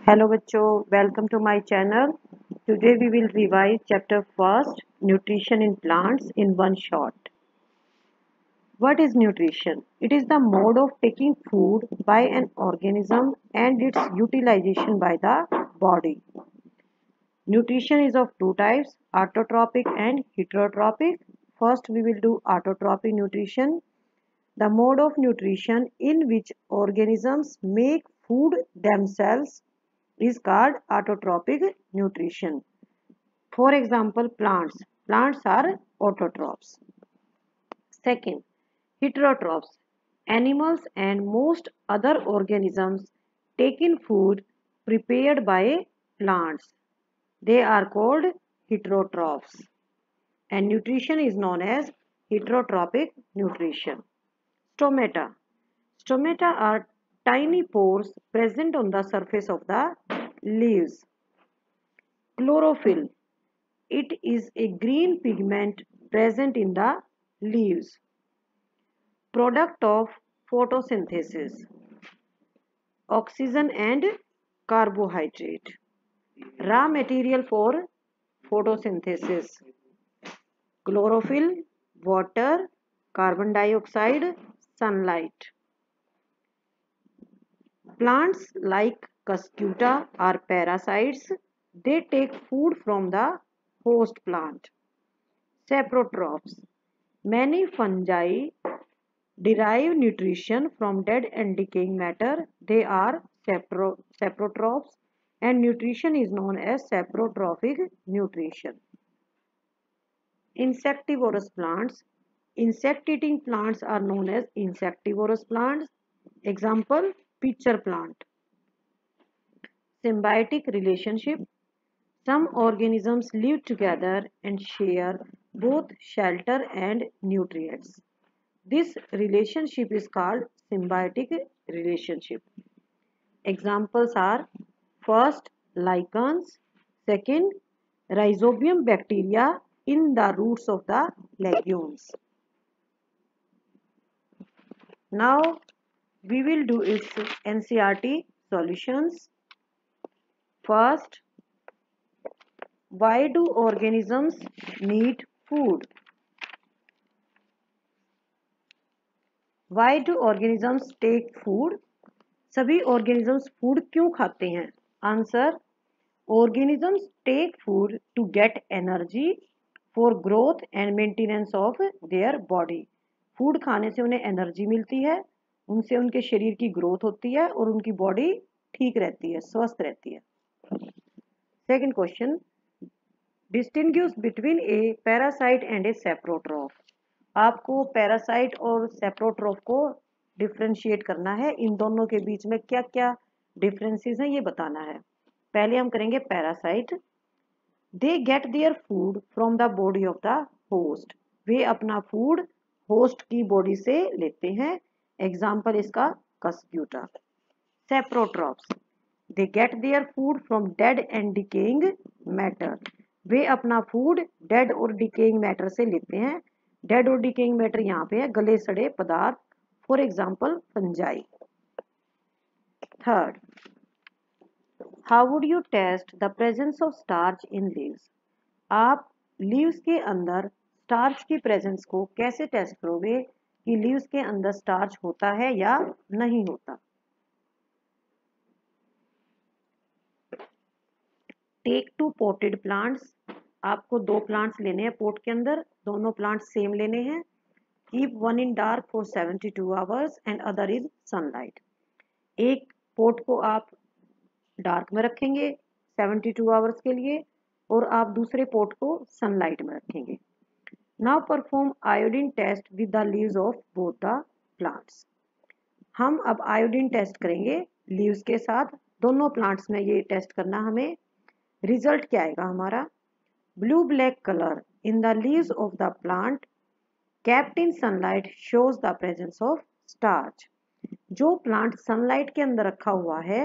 Hello बच्चों, welcome to my channel. Today we will revise chapter first, nutrition in plants in one shot. What is nutrition? It is the mode of taking food by an organism and its utilization by the body. Nutrition is of two types, autotrophic and heterotrophic. First we will do autotrophic nutrition. The mode of nutrition in which organisms make food themselves is called autotrophic nutrition. For example, plants. Plants are autotrophs. Second, heterotrophs. Animals and most other organisms take in food prepared by plants. They are called heterotrophs. And nutrition is known as heterotrophic nutrition. Stomata. Stomata are tiny pores present on the surface of the leaves. Chlorophyll. It is a green pigment present in the leaves. Product of photosynthesis. Oxygen and carbohydrate. Raw material for photosynthesis. Chlorophyll, water, carbon dioxide, sunlight. Plants like Cuscuta are parasites. They take food from the host plant. Saprotrophs. Many fungi derive nutrition from dead and decaying matter. They are saprotrophs, and nutrition is known as saprotrophic nutrition. Insectivorous plants. Insect-eating plants are known as insectivorous plants. Example, pitcher plant. Symbiotic relationship. Some organisms live together and share both shelter and nutrients. This relationship is called symbiotic relationship. Examples are first, lichens, second, rhizobium bacteria in the roots of the legumes. Now we will do its NCERT solutions. First, why do organisms need food? Why do organisms take food? सभी organisms food क्यों खाते हैं? Answer, organisms take food to get energy for growth and maintenance of their body. Food खाने से उन्हें energy मिलती है, उनसे उनके शरीर की growth होती है और उनकी body ठीक रहती है, स्वस्थ रहती है. Second question, distinguish between a parasite and a saprotroph. आपको पैरासाइट और सेप्रोट्रोफ को डिफ्रेंशिएट करना है. इन दोनों के बीच में क्या क्या डिफरेंसेस हैं ये बताना है. पहले हम करेंगे parasite. They get their food from the body of the host. वे अपना फूड होस्ट की बॉडी से लेते हैं. एग्जाम्पल इसका Cuscuta. Saprotrophs, they get their food from dead and decaying matter. वे अपना फूड डेड और डिकेइंग मैटर से लेते हैं. डेड और डिकेइंग मैटर यहाँ पे है गले सड़े पदार्थ. For example fungi. Third, how would you test the presence of starch in leaves. आप लीव्स के अंदर स्टार्च की प्रेजेंस को कैसे टेस्ट करोगे कि लीव्स के अंदर स्टार्च होता है या नहीं होता. Take two potted plants. आपको दो प्लांट्स लेने हैं पोट के अंदर. दोनों प्लांट्स सेम लेने हैं. Keep one in dark for 72 hours and other in sunlight. एक पोट को आप डार्क में रखेंगे 72 आवर्स के लिए और आप दूसरे पोट को सनलाइट में रखेंगे. Now perform iodine test with the leaves of both the plants. हम अब आयोडीन टेस्ट करेंगे लीव्स के साथ. दोनों प्लांट्स में ये टेस्ट करना हमें. रिजल्ट क्या आएगा हमारा. Blue black colour in the leaves of the plant kept in sunlight shows the presence of starch. जो प्लांट सनलाइट के अंदर रखा हुआ है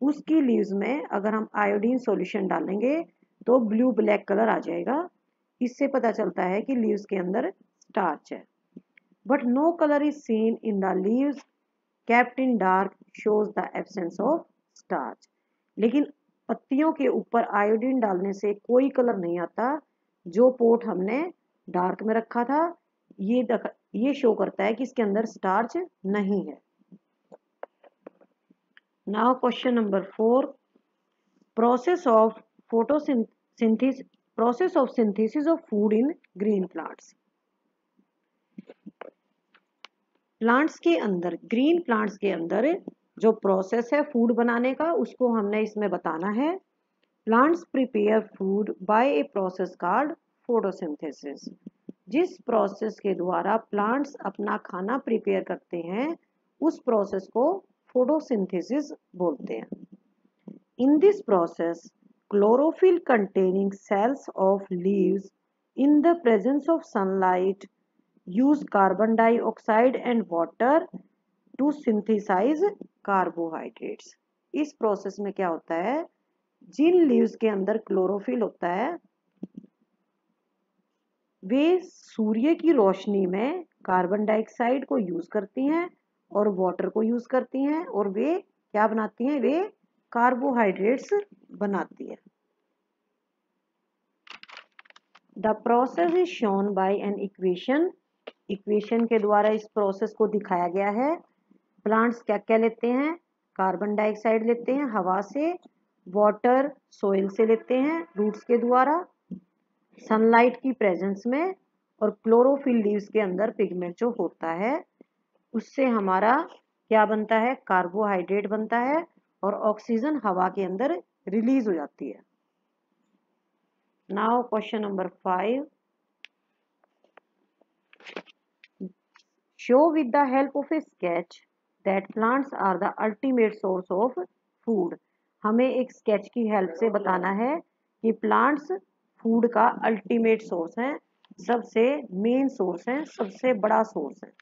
उसकी लीव्स में अगर हम आयोडीन सॉल्यूशन डालेंगे तो ब्लू ब्लैक कलर आ जाएगा. इससे पता चलता है कि लीव्स के अंदर स्टार्च है. But no colour is seen in the leaves kept in dark shows the absence of starch. लेकिन पत्तियों के ऊपर आयोडीन डालने से कोई कलर नहीं आता। जो पोट हमने डार्क में रखा था ये शो करता है कि इसके अंदर स्टार्च नहीं है। Now question number 4, process of photosynthesis process of synthesis of food in green plants. Green plants के अंदर जो प्रोसेस है फूड बनाने का उसको हमने इसमें बताना है। Plants prepare food by a process called photosynthesis. जिस प्रोसेस के द्वारा प्लांट्स अपना खाना प्रिपेयर करते हैं उस प्रोसेस को फोटोसिंथेसिस बोलते हैं। In this process chlorophyll containing cells of leaves in the presence of sunlight use carbon dioxide and water to synthesize carbohydrates। इस प्रोसेस में क्या होता है, जिन लीव्स के अंदर क्लोरोफिल होता है वे सूर्य की रोशनी में कार्बन डाइऑक्साइड को यूज करती हैं और वाटर को यूज करती हैं और वे क्या बनाती हैं, वे कार्बोहाइड्रेट्स बनाती है। The process is shown by an equation के द्वारा इस प्रोसेस को दिखाया गया है। प्लांट्स क्या क्या लेते हैं, कार्बन डाइऑक्साइड लेते हैं हवा से, वाटर सोइल से लेते हैं रूट्स के द्वारा, सनलाइट की प्रेजेंस में, और क्लोरोफिल लीव्स के अंदर पिगमेंट जो होता है उससे हमारा क्या बनता है, कार्बोहाइड्रेट बनता है और ऑक्सीजन हवा के अंदर रिलीज हो जाती है। Now question number 5, show with the help of a sketch that plants are the ultimate source of food। हमें एक स्केच की हेल्प से बताना है कि प्लांट्स फूड का अल्टीमेट सोर्स है, सबसे मेन सोर्स है, सबसे बड़ा सोर्स है।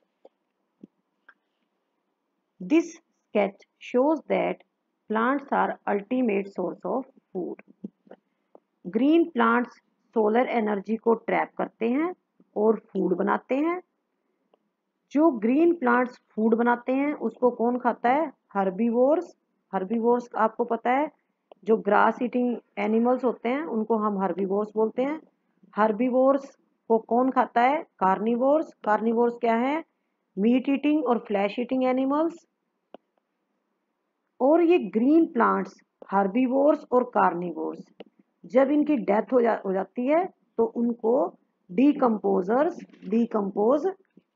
This sketch shows that plants are ultimate source of food। Green plants solar energy को ट्रैप करते हैं और फूड बनाते हैं। जो ग्रीन प्लांट्स फूड बनाते हैं उसको कौन खाता है, हर्बीवोर्स। हर्बीवोर्स आपको पता है जो ग्रास ईटिंग एनिमल्स होते हैं उनको हम हर्बीवोर्स बोलते हैं। हर्बीवोर्स को कौन खाता है, कार्निवोर्स। कार्निवोर्स क्या है, मीट ईटिंग और फ्लैश ईटिंग एनिमल्स। और ये ग्रीन प्लांट्स हर्बीवोर्स और कार्निवोर्स जब इनकी डेथ हो जाती है तो उनको डिकम्पोज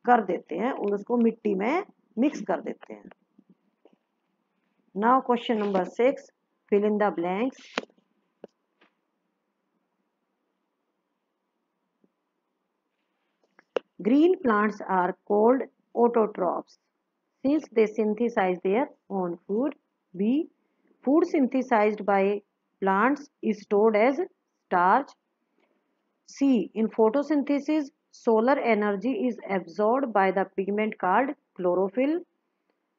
कर देते हैं और उसको मिट्टी में मिक्स कर देते हैं। Now question number 6, fill in the blanks. Green plants are called autotrophs since they synthesize their own food। B, food synthesized by plants is stored as starch। C, in photosynthesis solar energy is absorbed by the pigment called chlorophyll।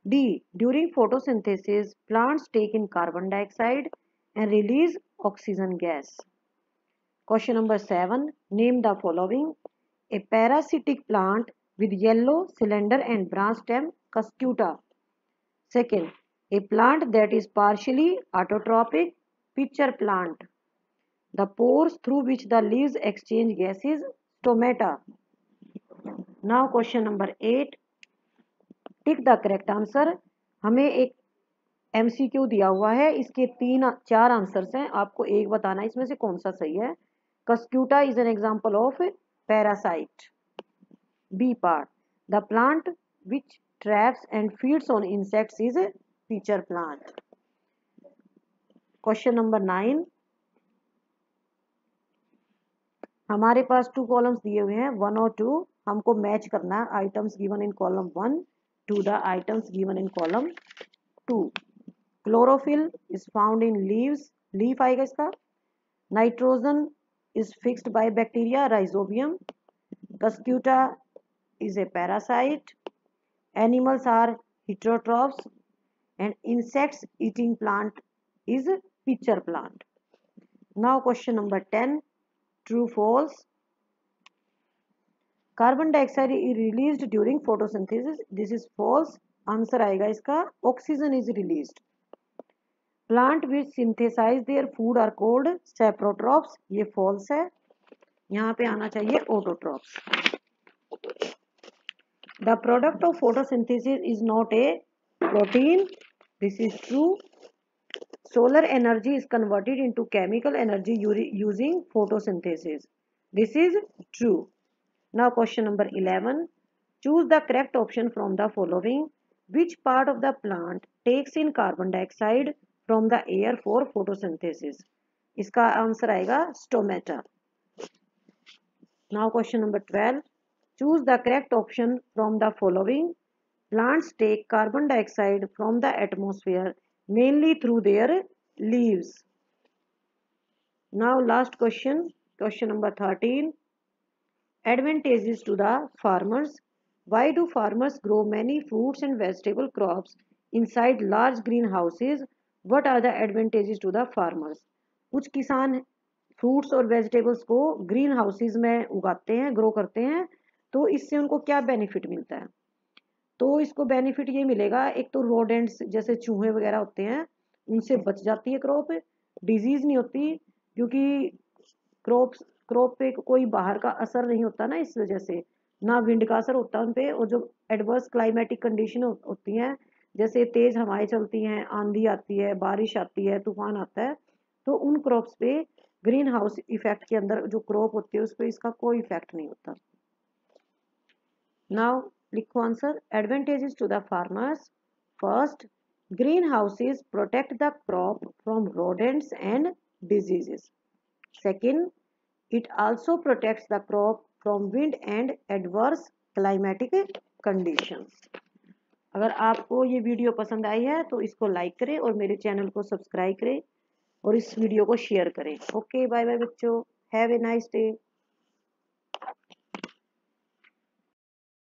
D, during photosynthesis plants take in carbon dioxide and release oxygen gas। Question number 7, name the following। A parasitic plant with yellow cylinder and branch stem, Cuscuta। Second, a plant that is partially autotrophic, pitcher plant। The pores through which the leaves exchange gases, stomata। Now question number 8, tick the correct answer. हमें एक MCQ दिया हुआ है, इसके 4 answers हैं, आपको एक बताना है इसमें से कौन सा सही है। Cuscuta is an example of parasite। B part, the plant which traps and feeds on insects is a pitcher plant। Question number 9, हमारे पास 2 कॉलम्स दिए हुए हैं 1 और 2, हमको मैच करना है items given in column 1 to the items given in column 2। Chlorophyll is found in leaves, leaf आएगा इसका। Nitrogen is fixed by bacteria, rhizobium. Cuscuta is a parasite। Animals are heterotrophs and insects eating plant is pitcher plant। Now question number 10, true false। Carbon dioxide is released during photosynthesis, this is false। Answer आएगा इसका oxygen is released। Plant which synthesize their food are called saprotrophs, ये false है, यहाँ पे आना चाहिए autotrophs. The product of photosynthesis is not a protein, this is true. Solar energy is converted into chemical energy using photosynthesis. This is true. Now question number 11. Choose the correct option from the following. Which part of the plant takes in carbon dioxide from the air for photosynthesis? इसका answer आएगा stomata. Now question number 12. Choose the correct option from the following. Plants take carbon dioxide from the atmosphere mainly through their leaves. Now last question, question number 13. Advantages to the farmers. Why do farmers grow many fruits and vegetable crops inside large greenhouses? What are the advantages to the farmers? कुछ किसान fruits और vegetables को green houses में उगाते हैं, grow करते हैं, तो इससे उनको क्या बेनिफिट मिलता है? तो इसको बेनिफिट ये मिलेगा, एक तो रोडेंट्स जैसे चूहे वगैरह होते हैं उनसे बच जाती है क्रॉप, डिजीज नहीं होती क्योंकि क्रॉप पे कोई बाहर का असर नहीं होता ना, इस वजह से ना विंड का असर होता उन पे। और जो एडवर्स क्लाइमेटिक कंडीशन होती हैं, जैसे तेज हवाएं चलती हैं, आंधी आती है, बारिश आती है, तूफान आता है, तो उन क्रॉप्स पे ग्रीन हाउस इफेक्ट के अंदर जो क्रॉप होती है उस पर इसका कोई इफेक्ट नहीं होता। नाउ लिखो answer. Advantages to the farmers. First, greenhouses protect the crop from rodents and diseases. Second, it also protects the crop from wind and adverse climatic conditions. अगर आपको ये वीडियो पसंद आई है तो इसको लाइक करें और मेरे चैनल को सब्सक्राइब करें और इस वीडियो को शेयर करें। ओके, बाय बाय बच्चों, हैव ए नाइस डे।